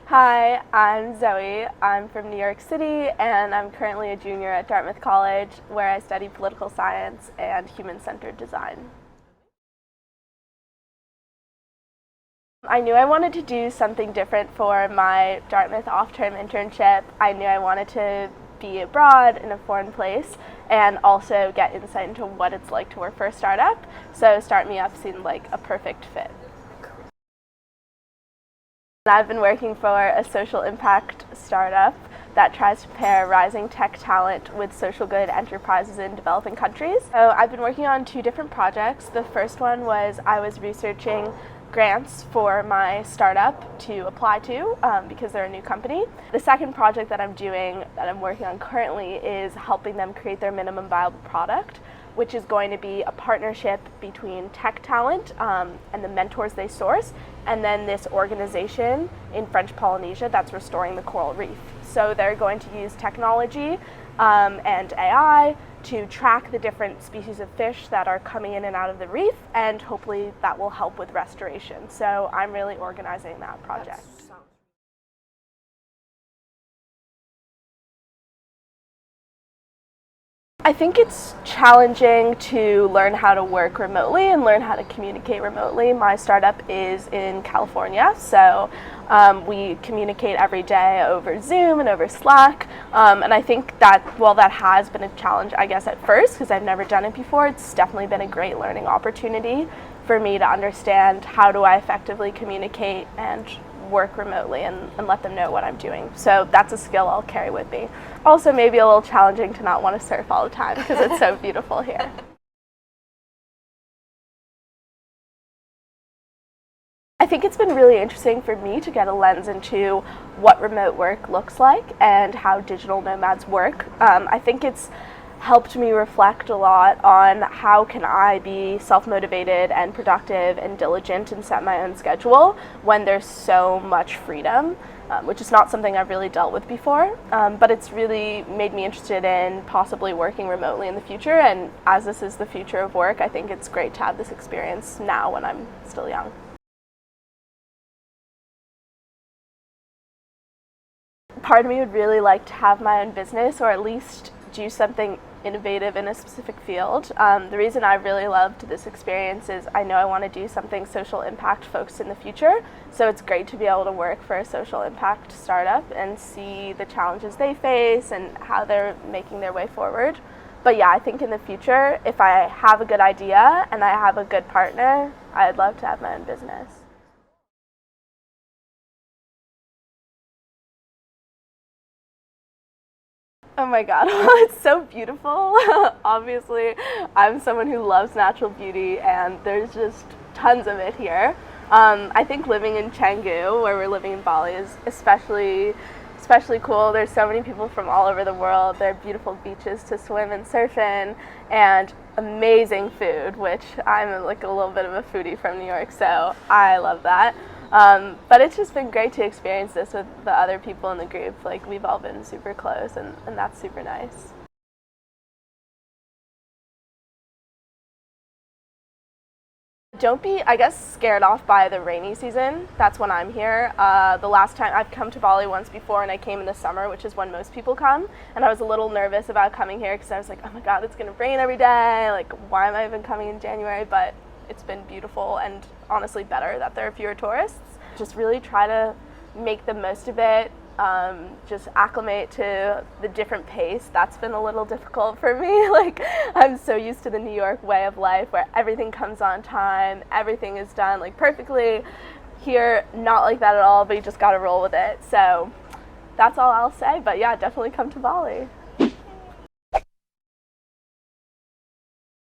Hi, I'm Zoe. I'm from New York City and I'm currently a junior at Dartmouth College where I study political science and human-centered design. I knew I wanted to do something different for my Dartmouth off-term internship. I knew I wanted to be abroad in a foreign place and also get insight into what it's like to work for a startup. So Start Me Up seemed like a perfect fit. I've been working for a social impact startup that tries to pair rising tech talent with social good enterprises in developing countries. So I've been working on two different projects. The first one was I was researching grants for my startup to apply to because they're a new company. The second project that I'm doing, that I'm working on currently, is helping them create their minimum viable product, which is going to be a partnership between tech talent and the mentors they source, and then this organization in French Polynesia that's restoring the coral reef. So they're going to use technology and AI to track the different species of fish that are coming in and out of the reef, and hopefully that will help with restoration. So I'm really organizing that project. I think it's challenging to learn how to work remotely and learn how to communicate remotely. My startup is in California, so we communicate every day over Zoom and over Slack. And I think that while that has been a challenge, I guess, at first, because I've never done it before, it's definitely been a great learning opportunity for me to understand how do I effectively communicate and work remotely and let them know what I'm doing. So that's a skill I'll carry with me. Also maybe a little challenging to not want to surf all the time because it's so beautiful here. I think it's been really interesting for me to get a lens into what remote work looks like and how digital nomads work. I think it's helped me reflect a lot on how can I be self-motivated and productive and diligent and set my own schedule when there's so much freedom, which is not something I've really dealt with before. But it's really made me interested in possibly working remotely in the future, and as this is the future of work, I think it's great to have this experience now when I'm still young. Part of me would really like to have my own business, or at least do something innovative in a specific field. The reason I really loved this experience is I know I want to do something social impact focused in the future, so it's great to be able to work for a social impact startup and see the challenges they face and how they're making their way forward. But yeah, I think in the future, if I have a good idea and I have a good partner, I'd love to have my own business. Oh my god, it's so beautiful. Obviously, I'm someone who loves natural beauty and there's just tons of it here. I think living in Canggu, where we're living in Bali, is especially cool. There's so many people from all over the world. There are beautiful beaches to swim and surf in, and amazing food, which I'm like a little bit of a foodie from New York, so I love that. But it's just been great to experience this with the other people in the group. Like, we've all been super close, and that's super nice. Don't be, I guess, scared off by the rainy season. That's when I'm here. The last time I've come to Bali once before, and I came in the summer, which is when most people come. And I was a little nervous about coming here because I was like, oh my god, it's going to rain every day. Like, why am I even coming in January? But it's been beautiful and honestly better that there are fewer tourists. Just really try to make the most of it. Just acclimate to the different pace. That's been a little difficult for me. Like, I'm so used to the New York way of life where everything comes on time, everything is done like perfectly. Here, not like that at all, but you just gotta roll with it. So that's all I'll say, but yeah, definitely come to Bali.